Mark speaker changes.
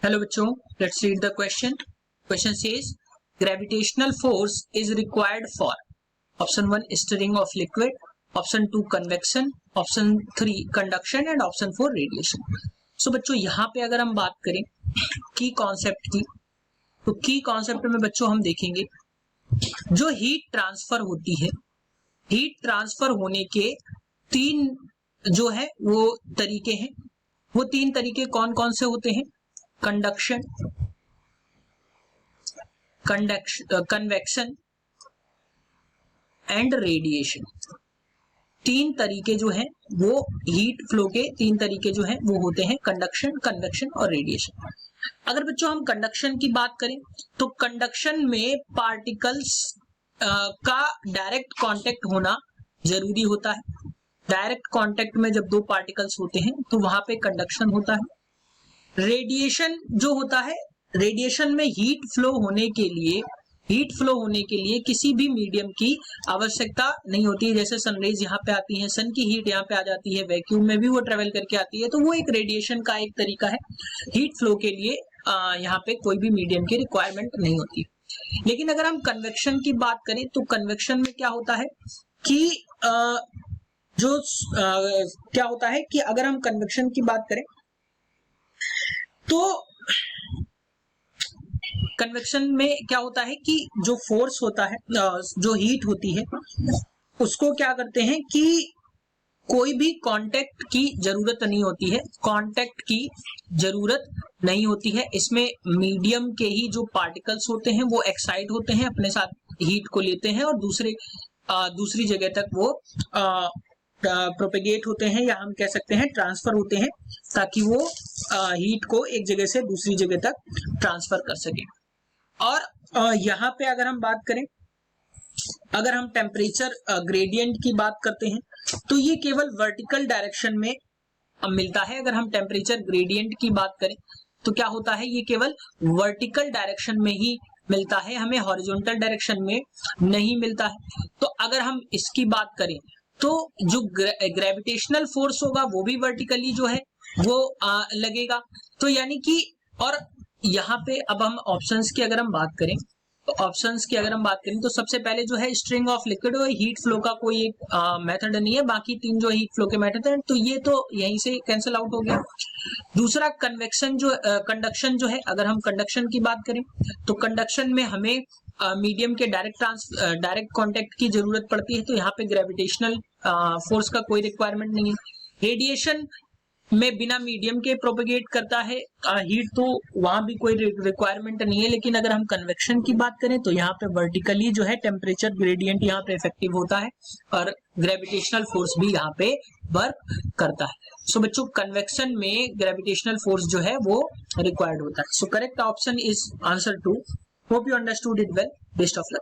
Speaker 1: Hello बच्चों, let's read the question. Question says gravitational force is required for option 1 stirring of liquid, option 2 convection, option 3 conduction and option 4 radiation. So बच्चों यहाँ पे अगर हम बात करें की कॉन्सेप्ट की, तो की कॉन्सेप्ट में बच्चों हम देखेंगे जो हीट ट्रांसफर होती है, हीट ट्रांसफर होने के तीन जो है वो तरीके हैं। वो तीन तरीके कौन कौन से होते हैं? Conduction, convection and radiation. तीन तरीके जो हैं वो हीट फ्लो के तीन तरीके जो हैं वो होते हैं कंडक्शन, कन्वेक्शन और रेडिएशन। अगर बच्चों हम कंडक्शन की बात करें तो कंडक्शन में पार्टिकल्स का डायरेक्ट कांटेक्ट होना जरूरी होता है। डायरेक्ट कांटेक्ट में जब दो पार्टिकल्स होते हैं तो वहां पे कंडक्शन होता है। रेडिएशन जो होता है, रेडिएशन में हीट फ्लो होने के लिए किसी भी मीडियम की आवश्यकता नहीं होती है। जैसे सनरेज यहाँ पे आती है, सन की हीट यहाँ पे आ जाती है, वैक्यूम में भी वो ट्रेवल करके आती है, तो वो एक रेडिएशन का एक तरीका है। हीट फ्लो के लिए यहाँ पे कोई भी मीडियम की रिक्वायरमेंट नहीं होती। लेकिन अगर हम कन्वेक्शन की बात करें तो कन्वेक्शन में क्या होता है कि क्या होता है कि अगर हम कन्वेक्शन की बात करें तो कन्वेक्शन में क्या होता है कि जो फोर्स होता है, जो हीट होती है, उसको क्या करते हैं कि कोई भी कांटेक्ट की जरूरत नहीं होती है, कांटेक्ट की जरूरत नहीं होती है। इसमें मीडियम के ही जो पार्टिकल्स होते हैं वो एक्साइट होते हैं, अपने साथ हीट को लेते हैं और दूसरी जगह तक वो प्रोपेगेट होते हैं, या हम कह सकते हैं ट्रांसफर होते हैं, ताकि वो हीट को एक जगह से दूसरी जगह तक ट्रांसफर कर सके। और यहाँ पे अगर हम बात करें, अगर हम टेम्परेचर ग्रेडियंट की बात करते हैं तो ये केवल वर्टिकल डायरेक्शन में मिलता है। अगर हम टेम्परेचर ग्रेडियंट की बात करें तो क्या होता है, ये केवल वर्टिकल डायरेक्शन में ही मिलता है, हमें हॉरिजॉन्टल डायरेक्शन में नहीं मिलता है। तो अगर हम इसकी बात करें तो जो ग्रेविटेशनल फोर्स होगा वो भी वर्टिकली जो है वो लगेगा। तो यानी कि, और यहाँ पे अब हम ऑप्शंस की अगर हम बात करें तो सबसे पहले जो है string of liquid, heat flow का कोई एक मेथड नहीं है, बाकी तीन जो हीट फ्लो के मेथड हैं तो ये तो यहीं से कैंसिल आउट हो गया। दूसरा कंडक्शन जो है, अगर हम कंडक्शन की बात करें तो कंडक्शन में हमें मीडियम के डायरेक्ट कांटेक्ट की जरूरत पड़ती है, तो यहाँ पे ग्रेविटेशनल फोर्स का कोई रिक्वायरमेंट नहीं है। रेडिएशन में बिना मीडियम के प्रोपेगेट करता है हीट, तो वहां भी कोई रिक्वायरमेंट नहीं है। लेकिन अगर हम कन्वेक्शन की बात करें तो यहाँ पे वर्टिकली जो है टेम्परेचर ग्रेडियंट यहाँ पे इफेक्टिव होता है और ग्रेविटेशनल फोर्स भी यहाँ पे वर्क करता है। सो बच्चों कन्वेक्शन में ग्रेविटेशनल फोर्स जो है वो रिक्वायर्ड होता है। So correct option is answer 2। Hope you understood it well. Best of luck.